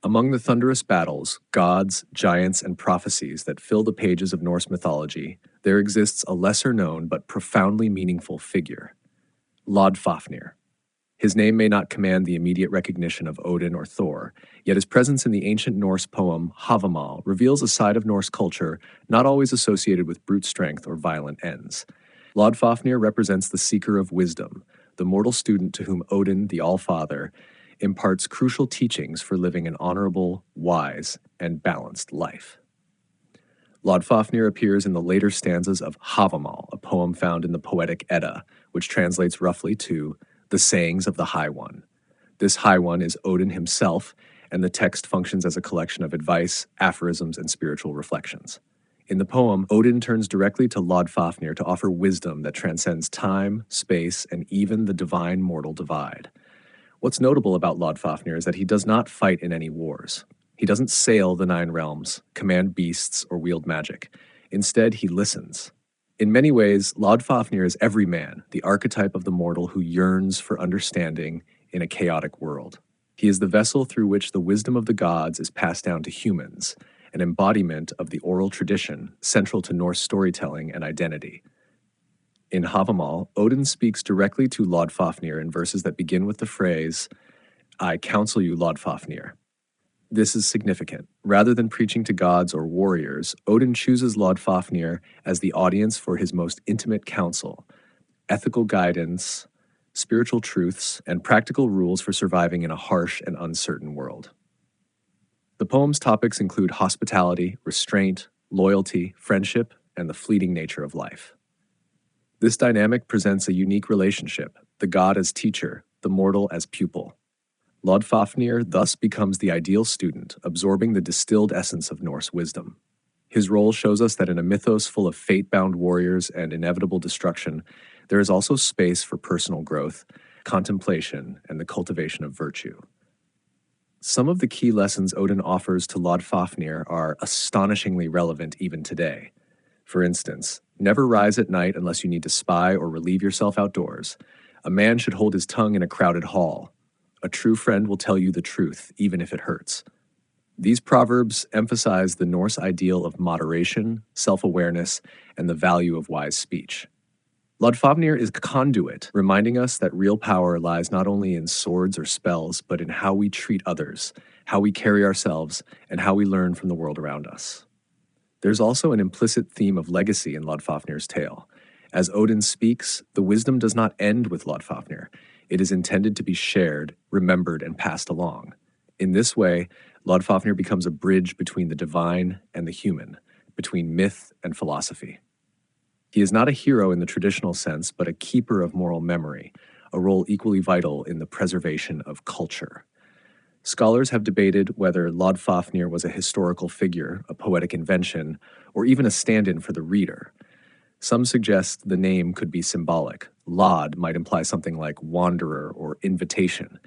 Among the thunderous battles, gods, giants, and prophecies that fill the pages of Norse mythology, there exists a lesser-known but profoundly meaningful figure, Loddfáfnir. His name may not command the immediate recognition of Odin or Thor, yet his presence in the ancient Norse poem Hávamál reveals a side of Norse culture not always associated with brute strength or violent ends. Loddfáfnir represents the seeker of wisdom, the mortal student to whom Odin, the Allfather, imparts crucial teachings for living an honorable, wise, and balanced life. Loddfáfnir appears in the later stanzas of Hávamál, a poem found in the Poetic Edda, which translates roughly to the sayings of the High One. This High One is Odin himself, and the text functions as a collection of advice, aphorisms, and spiritual reflections. In the poem, Odin turns directly to Loddfáfnir to offer wisdom that transcends time, space, and even the divine-mortal divide. What's notable about Loddfáfnir is that he does not fight in any wars. He doesn't sail the 9 realms, command beasts, or wield magic. Instead, he listens. In many ways, Loddfáfnir is every man, the archetype of the mortal who yearns for understanding in a chaotic world. He is the vessel through which the wisdom of the gods is passed down to humans, an embodiment of the oral tradition central to Norse storytelling and identity. In Hávamál, Odin speaks directly to Loddfáfnir in verses that begin with the phrase, "I counsel you, Loddfáfnir." This is significant. Rather than preaching to gods or warriors, Odin chooses Loddfáfnir as the audience for his most intimate counsel, ethical guidance, spiritual truths, and practical rules for surviving in a harsh and uncertain world. The poem's topics include hospitality, restraint, loyalty, friendship, and the fleeting nature of life. This dynamic presents a unique relationship, the god as teacher, the mortal as pupil. Loddfáfnir thus becomes the ideal student, absorbing the distilled essence of Norse wisdom. His role shows us that in a mythos full of fate-bound warriors and inevitable destruction, there is also space for personal growth, contemplation, and the cultivation of virtue. Some of the key lessons Odin offers to Loddfáfnir are astonishingly relevant even today. For instance, never rise at night unless you need to spy or relieve yourself outdoors. A man should hold his tongue in a crowded hall. A true friend will tell you the truth, even if it hurts. These proverbs emphasize the Norse ideal of moderation, self-awareness, and the value of wise speech. Loddfáfnir is a conduit, reminding us that real power lies not only in swords or spells, but in how we treat others, how we carry ourselves, and how we learn from the world around us. There's also an implicit theme of legacy in Loddfáfnir's tale. As Odin speaks, the wisdom does not end with Loddfáfnir. It is intended to be shared, remembered, and passed along. In this way, Loddfáfnir becomes a bridge between the divine and the human, between myth and philosophy. He is not a hero in the traditional sense, but a keeper of moral memory, a role equally vital in the preservation of culture. Scholars have debated whether Loddfáfnir was a historical figure, a poetic invention, or even a stand-in for the reader. Some suggest the name could be symbolic. Lod might imply something like wanderer or invitation,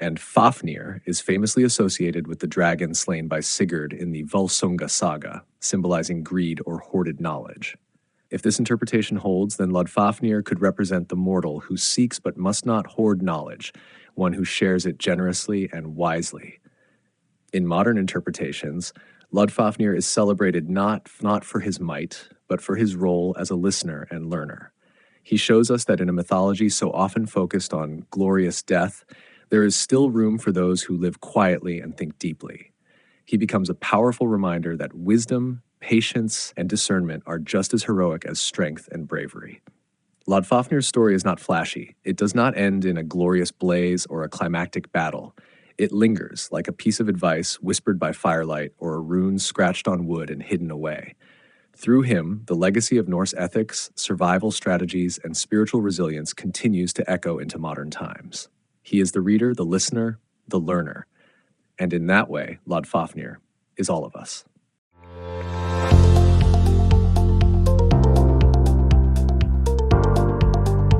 and Fafnir is famously associated with the dragon slain by Sigurd in the Völsunga saga, symbolizing greed or hoarded knowledge. If this interpretation holds, then Loddfáfnir could represent the mortal who seeks but must not hoard knowledge, one who shares it generously and wisely. In modern interpretations, Loddfáfnir is celebrated not for his might, but for his role as a listener and learner. He shows us that in a mythology so often focused on glorious death, there is still room for those who live quietly and think deeply. He becomes a powerful reminder that wisdom, patience, and discernment are just as heroic as strength and bravery. Loddfáfnir's story is not flashy. It does not end in a glorious blaze or a climactic battle. It lingers, like a piece of advice whispered by firelight or a rune scratched on wood and hidden away. Through him, the legacy of Norse ethics, survival strategies, and spiritual resilience continues to echo into modern times. He is the reader, the listener, the learner. And in that way, Loddfáfnir is all of us.